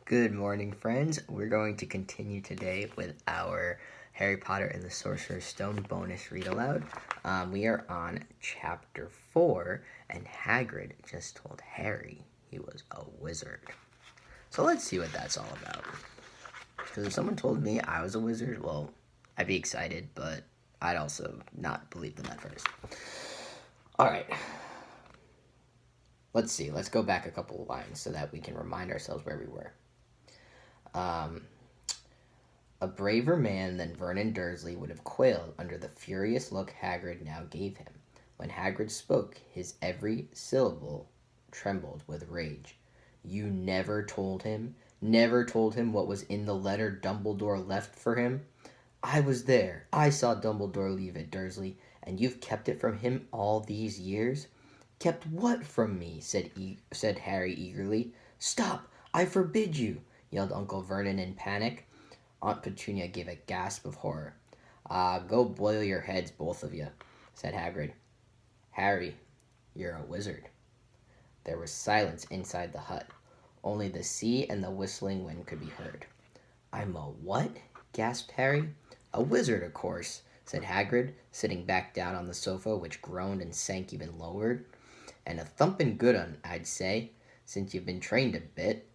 Good morning, friends. We're going to continue today with our Harry Potter and the Sorcerer's Stone bonus read aloud. We are on chapter 4, and Hagrid just told Harry he was a wizard. So let's see what that's all about. Because if someone told me I was a wizard, well, I'd be excited, but I'd also not believe them at first. Alright. Let's see. Let's go back a couple of lines so that we can remind ourselves where we were. A braver man than Vernon Dursley would have quailed under the furious look Hagrid now gave him. When Hagrid spoke, his every syllable trembled with rage. You never told him? Never told him what was in the letter Dumbledore left for him? I was there. I saw Dumbledore leave it, Dursley, and you've kept it from him all these years? Kept what from me? said Harry eagerly. Stop! I forbid you! Yelled Uncle Vernon in panic. Aunt Petunia gave a gasp of horror. Go boil your heads, both of you, said Hagrid. Harry, you're a wizard. There was silence inside the hut. Only the sea and the whistling wind could be heard. I'm a what? Gasped Harry. A wizard, of course, said Hagrid, sitting back down on the sofa, which groaned and sank even lower. And a thumpin' good un, I'd say, since you've been trained a bit.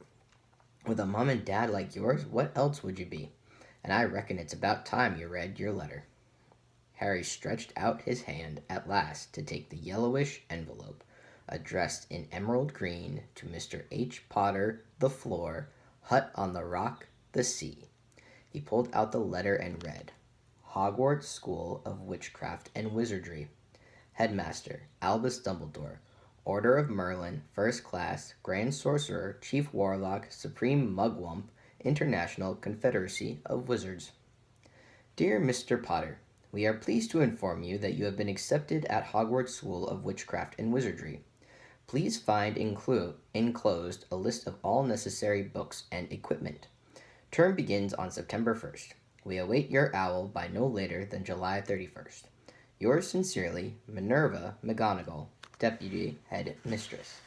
With a mom and dad like yours, what else would you be? And I reckon it's about time you read your letter. Harry stretched out his hand at last to take the yellowish envelope, addressed in emerald green to Mr. H. Potter, the floor, hut on the rock, the sea. He pulled out the letter and read, Hogwarts School of Witchcraft and Wizardry. Headmaster, Albus Dumbledore, Order of Merlin, First Class, Grand Sorcerer, Chief Warlock, Supreme Mugwump, International Confederacy of Wizards. Dear Mr. Potter, we are pleased to inform you that you have been accepted at Hogwarts School of Witchcraft and Wizardry. Please find enclosed a list of all necessary books and equipment. Term begins on September 1st. We await your owl by no later than July 31st. Yours sincerely, Minerva McGonagall, Deputy Head Mistress.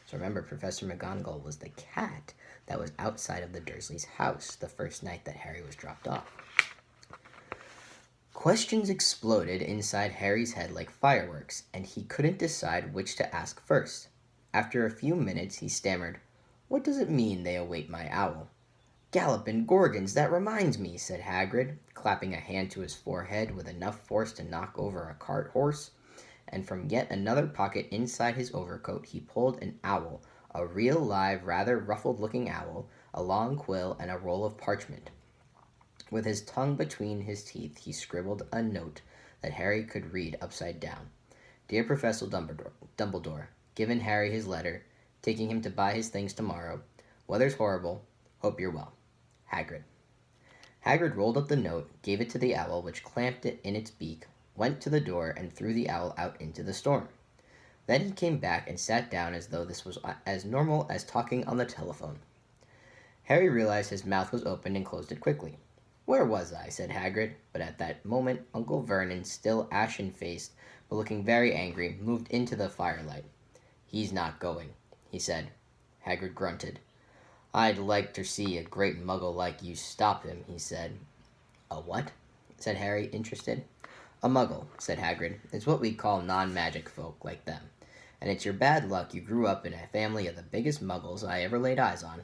So remember, Professor McGonagall was the cat that was outside of the Dursleys' house the first night that Harry was dropped off. Questions exploded inside Harry's head like fireworks, and he couldn't decide which to ask first. After a few minutes, he stammered, What does it mean they await my owl? Gallopin' Gorgons, that reminds me, said Hagrid, clapping a hand to his forehead with enough force to knock over a cart horse. And from yet another pocket inside his overcoat he pulled an owl, a real live, rather ruffled-looking owl, a long quill, and a roll of parchment. With his tongue between his teeth, he scribbled a note that Harry could read upside down. Dear Professor Dumbledore, given Harry his letter, taking him to buy his things tomorrow. Weather's horrible. Hope you're well. Hagrid. Hagrid rolled up the note, gave it to the owl, which clamped it in its beak, went to the door, and threw the owl out into the storm. Then he came back and sat down as though this was as normal as talking on the telephone. Harry realized his mouth was open and closed it quickly. Where was I? Said Hagrid, but at that moment Uncle Vernon, still ashen-faced, but looking very angry, moved into the firelight. He's not going, he said. Hagrid grunted. I'd like to see a great muggle like you stop him, he said. A what? Said Harry, interested. A muggle, said Hagrid. It's what we call non-magic folk like them. And it's your bad luck you grew up in a family of the biggest muggles I ever laid eyes on.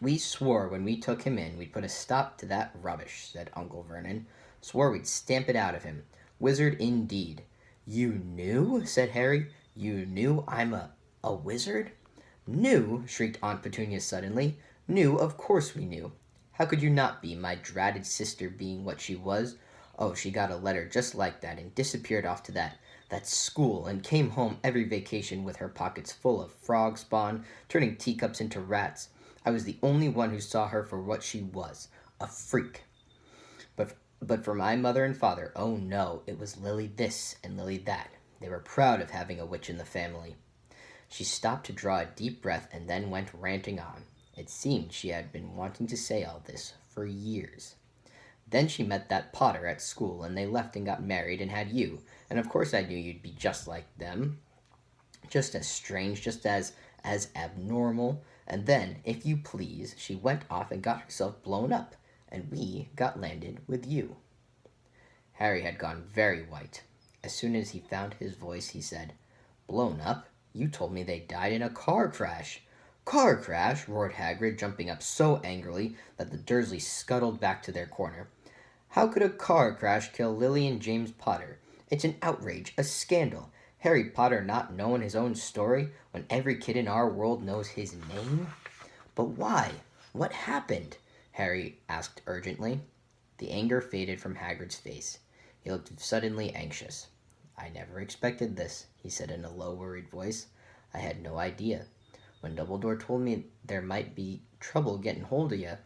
We swore when we took him in we'd put a stop to that rubbish, said Uncle Vernon. Swore we'd stamp it out of him. Wizard indeed. You knew? Said Harry. You knew I'm a wizard? Knew? Shrieked Aunt Petunia suddenly. Knew? Of course we knew. How could you not be, my dratted sister being what she was? Oh, she got a letter just like that and disappeared off to that school and came home every vacation with her pockets full of frog spawn, turning teacups into rats. I was the only one who saw her for what she was, a freak. But for my mother and father, oh no, it was Lily this and Lily that. They were proud of having a witch in the family. She stopped to draw a deep breath and then went ranting on. It seemed she had been wanting to say all this for years. Then she met that Potter at school, and they left and got married and had you, and of course I knew you'd be just like them. Just as strange, just as abnormal, And then, if you please, she went off and got herself blown up, and we got landed with you." Harry had gone very white. As soon as he found his voice, he said, "Blown up? You told me they died in a car crash." "Car crash?" roared Hagrid, jumping up so angrily that the Dursleys scuttled back to their corner. "How could a car crash kill Lily and James Potter? It's an outrage, a scandal. Harry Potter not knowing his own story when every kid in our world knows his name?" "But why? What happened?" Harry asked urgently. The anger faded from Hagrid's face. He looked suddenly anxious. "I never expected this," he said in a low, worried voice. "I had no idea. When Dumbledore told me there might be trouble getting hold of you,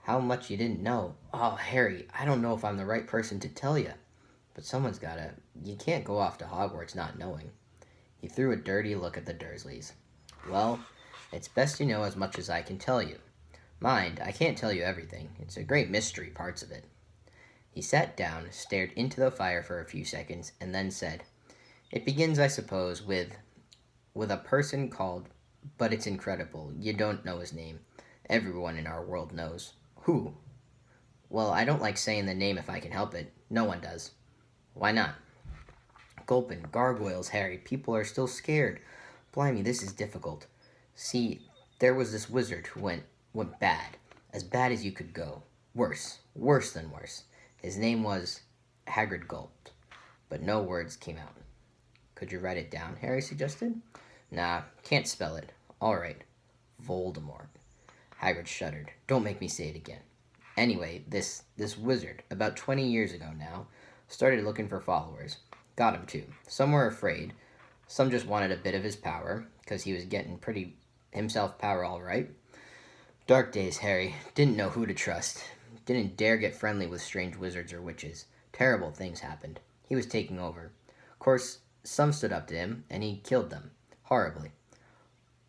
how much you didn't know. Oh, Harry, I don't know if I'm the right person to tell you. But someone's gotta. You can't go off to Hogwarts not knowing." He threw a dirty look at the Dursleys. "Well, it's best you know as much as I can tell you. Mind, I can't tell you everything. It's a great mystery, parts of it." He sat down, stared into the fire for a few seconds, and then said, "It begins, I suppose, with a person called, but it's incredible. You don't know his name. Everyone in our world knows." "Who?" "Well, I don't like saying the name if I can help it. No one does." "Why not?" "Gulpin, gargoyles, Harry. People are still scared. Blimey, this is difficult. See, there was this wizard who went bad. As bad as you could go. Worse than worse. His name was—" Hagrid gulped, but no words came out. "Could you write it down?" Harry suggested. "Nah, can't spell it." "All right. Voldemort." Hagrid shuddered. "Don't make me say it again. Anyway, this wizard, about 20 years ago now, started looking for followers. Got him too. Some were afraid. Some just wanted a bit of his power, because he was getting pretty himself power all right. Dark days, Harry. Didn't know who to trust. Didn't dare get friendly with strange wizards or witches. Terrible things happened. He was taking over. Of course, some stood up to him, and he killed them. Horribly.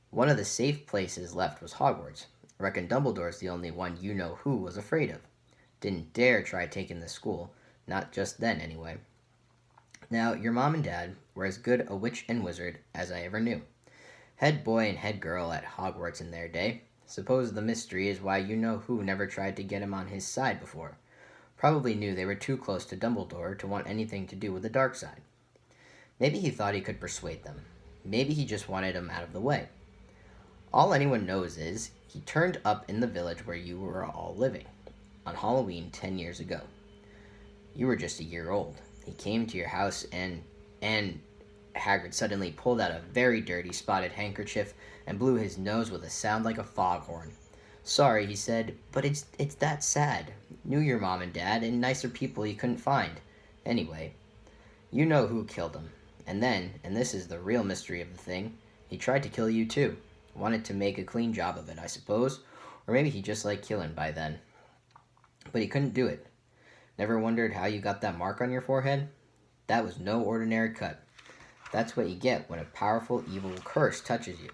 One of the safe places left was Hogwarts. I reckon Dumbledore's the only one you know who was afraid of. Didn't dare try taking the school. Not just then, anyway. Now, your mom and dad were as good a witch and wizard as I ever knew. Head boy and head girl at Hogwarts in their day. Suppose the mystery is why you know who never tried to get him on his side before. Probably knew they were too close to Dumbledore to want anything to do with the dark side. Maybe he thought he could persuade them. Maybe he just wanted him out of the way. All anyone knows is he turned up in the village where you were all living, on Halloween 10 years ago. You were just a year old. He came to your house and Hagrid suddenly pulled out a very dirty spotted handkerchief and blew his nose with a sound like a foghorn. "Sorry," he said, "but it's that sad. Knew your mom and dad, and nicer people you couldn't find. Anyway, you know who killed him. And then, and this is the real mystery of the thing, he tried to kill you too. Wanted to make a clean job of it, I suppose. Or maybe he just liked killing by then. But he couldn't do it. Never wondered how you got that mark on your forehead? That was no ordinary cut. That's what you get when a powerful evil curse touches you.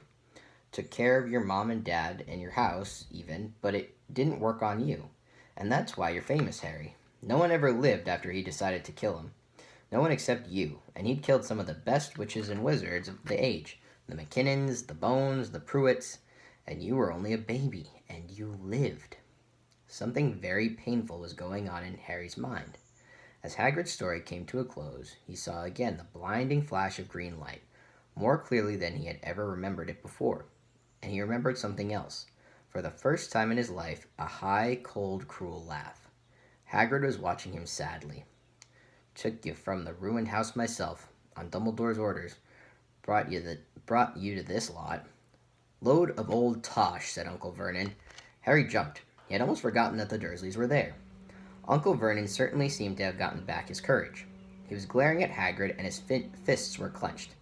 Took care of your mom and dad and your house, even, but it didn't work on you. And that's why you're famous, Harry. No one ever lived after he decided to kill him. No one except you, and he'd killed some of the best witches and wizards of the age. The McKinnons, the Bones, the Pruitts, and you were only a baby, and you lived." Something very painful was going on in Harry's mind. As Hagrid's story came to a close, he saw again the blinding flash of green light, more clearly than he had ever remembered it before. And he remembered something else. For the first time in his life, a high, cold, cruel laugh. Hagrid was watching him sadly. "Took you from the ruined house myself, on Dumbledore's orders. Brought you to this lot." "Load of old tosh," said Uncle Vernon. Harry jumped. He had almost forgotten that the Dursleys were there. Uncle Vernon certainly seemed to have gotten back his courage. He was glaring at Hagrid, and his fists were clenched.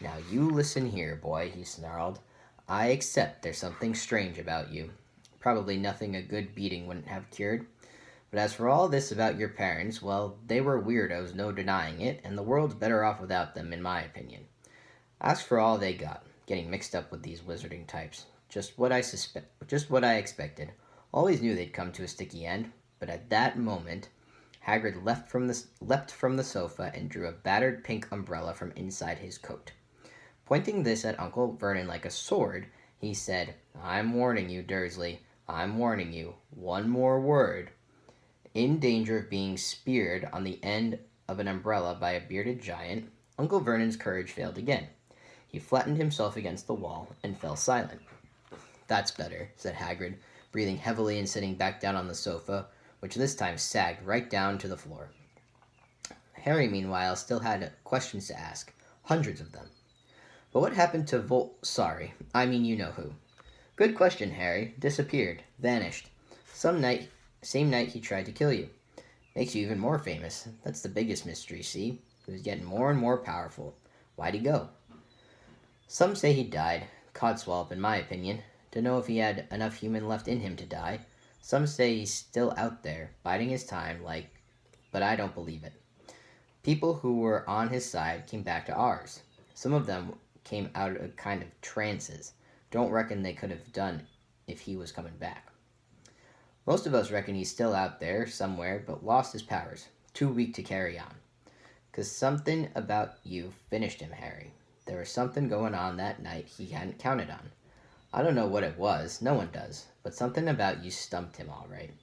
"Now you listen here, boy," he snarled. "I accept there's something strange about you. Probably nothing a good beating wouldn't have cured. But as for all this about your parents, well, they were weirdos, no denying it, and the world's better off without them, in my opinion. Ask for all they got, getting mixed up with these wizarding types. Just what I expected. Always knew they'd come to a sticky end, but at that moment, Hagrid leapt from the sofa and drew a battered pink umbrella from inside his coat. Pointing this at Uncle Vernon like a sword, He said, I'm warning you, Dursley. I'm warning you. One more word. In danger of being speared on the end of an umbrella by a bearded giant, Uncle Vernon's courage failed again. He flattened himself against the wall and fell silent. That's better, said Hagrid, breathing heavily and sitting back down on the sofa, which this time sagged right down to the floor. Harry, meanwhile, still had questions to ask, hundreds of them. But what happened to Sorry, I mean you know who. Good question, Harry. Disappeared. Vanished. Same night he tried to kill you. Makes you even more famous. That's the biggest mystery, see? He was getting more and more powerful. Why'd he go? Some say he died. Codswallop, in my opinion. Dunno if he had enough human left in him to die. Some say he's still out there, biding his time, but I don't believe it. People who were on his side came back to ours. Some of them came out of kind of trances. Don't reckon they could have done if he was coming back. Most of us reckon he's still out there somewhere, but lost his powers. Too weak to carry on. 'Cause something about you finished him, Harry. There was something going on that night he hadn't counted on. I don't know what it was, no one does, but something about you stumped him all right.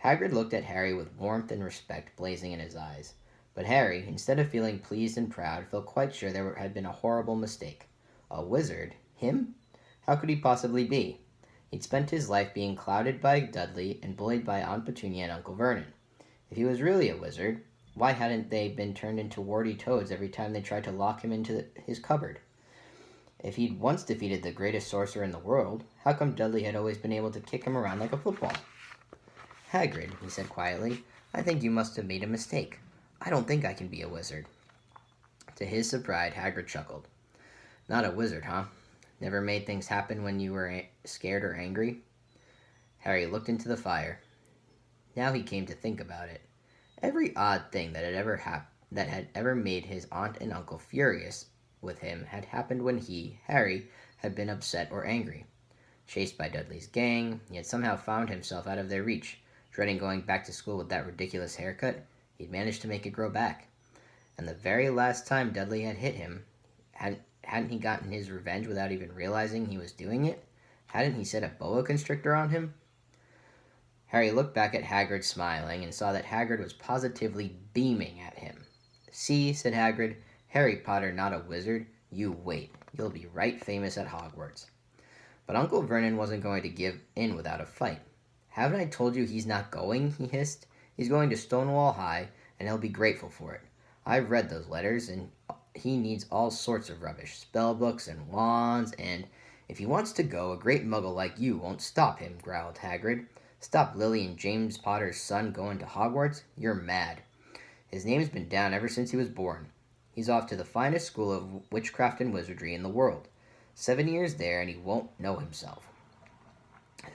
Hagrid looked at Harry with warmth and respect blazing in his eyes. But Harry, instead of feeling pleased and proud, felt quite sure there had been a horrible mistake. A wizard? Him? How could he possibly be? He'd spent his life being clouded by Dudley and bullied by Aunt Petunia and Uncle Vernon. If he was really a wizard, why hadn't they been turned into warty toads every time they tried to lock him into his cupboard? If he'd once defeated the greatest sorcerer in the world, how come Dudley had always been able to kick him around like a football? Hagrid, he said quietly, I think you must have made a mistake. I don't think I can be a wizard. To his surprise, Hagrid chuckled. Not a wizard, huh? Never made things happen when you were scared or angry? Harry looked into the fire. Now he came to think about it. Every odd thing that had ever made his aunt and uncle furious with him had happened when he, Harry, had been upset or angry. Chased by Dudley's gang, he had somehow found himself out of their reach, dreading going back to school with that ridiculous haircut. He'd managed to make it grow back. And the very last time Dudley had hit him, hadn't he gotten his revenge without even realizing he was doing it? Hadn't he set a boa constrictor on him? Harry looked back at Hagrid smiling and saw that Hagrid was positively beaming at him. See, said Hagrid, Harry Potter not a wizard. You wait. You'll be right famous at Hogwarts. But Uncle Vernon wasn't going to give in without a fight. Haven't I told you he's not going? He hissed. He's going to Stonewall High, and he'll be grateful for it. I've read those letters, and he needs all sorts of rubbish, spell books and wands, and if he wants to go, a great muggle like you won't stop him, growled Hagrid. Stop Lily and James Potter's son going to Hogwarts? You're mad. His name's been down ever since he was born. He's off to the finest school of witchcraft and wizardry in the world. 7 years there, and he won't know himself.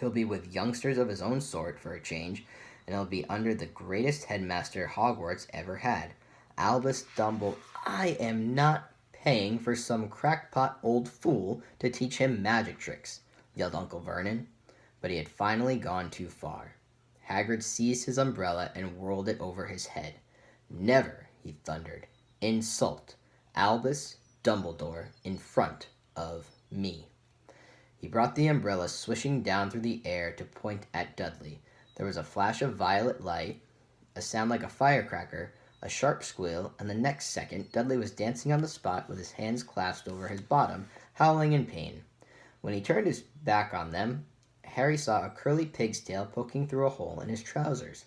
He'll be with youngsters of his own sort, for a change, and he'll be under the greatest headmaster Hogwarts ever had, Albus Dumbledore. I am not paying for some crackpot old fool to teach him magic tricks, yelled Uncle Vernon. But he had finally gone too far. Hagrid seized his umbrella and whirled it over his head. Never, he thundered, insult Albus Dumbledore in front of me. He brought the umbrella swishing down through the air to point at Dudley. There was a flash of violet light, a sound like a firecracker, a sharp squeal, and the next second Dudley was dancing on the spot with his hands clasped over his bottom, howling in pain. When he turned his back on them, Harry saw a curly pig's tail poking through a hole in his trousers.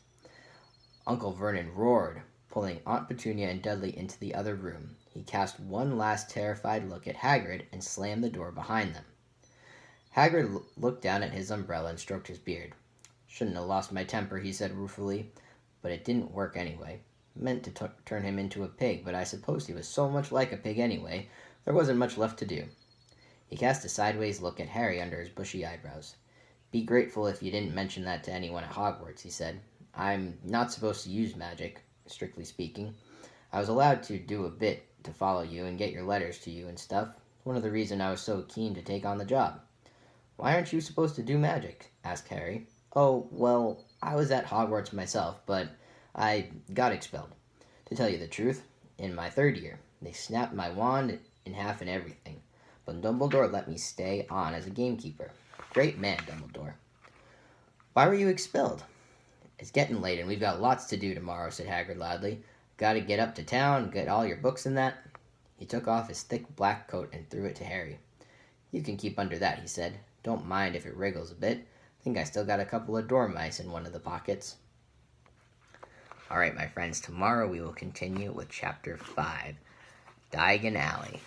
Uncle Vernon roared, pulling Aunt Petunia and Dudley into the other room. He cast one last terrified look at Hagrid and slammed the door behind them. Hagrid looked down at his umbrella and stroked his beard. Shouldn't have lost my temper, he said ruefully, but it didn't work anyway. Meant to turn him into a pig, but I supposed he was so much like a pig anyway, there wasn't much left to do. He cast a sideways look at Harry under his bushy eyebrows. Be grateful if you didn't mention that to anyone at Hogwarts, he said. I'm not supposed to use magic, strictly speaking. I was allowed to do a bit to follow you and get your letters to you and stuff. One of the reasons I was so keen to take on the job. Why aren't you supposed to do magic? Asked Harry. Oh, well, I was at Hogwarts myself, but I got expelled. To tell you the truth, in my third year, they snapped my wand in half and everything. but Dumbledore let me stay on as a gamekeeper. Great man, Dumbledore. Why were you expelled? It's getting late, and we've got lots to do tomorrow, said Hagrid loudly. Got to get up to town, get all your books and that. He took off his thick black coat and threw it to Harry. You can keep under that, he said. Don't mind if it wriggles a bit. Think I still got a couple of dormice in one of the pockets. All right, my friends, tomorrow we will continue with Chapter 5, Diagon Alley.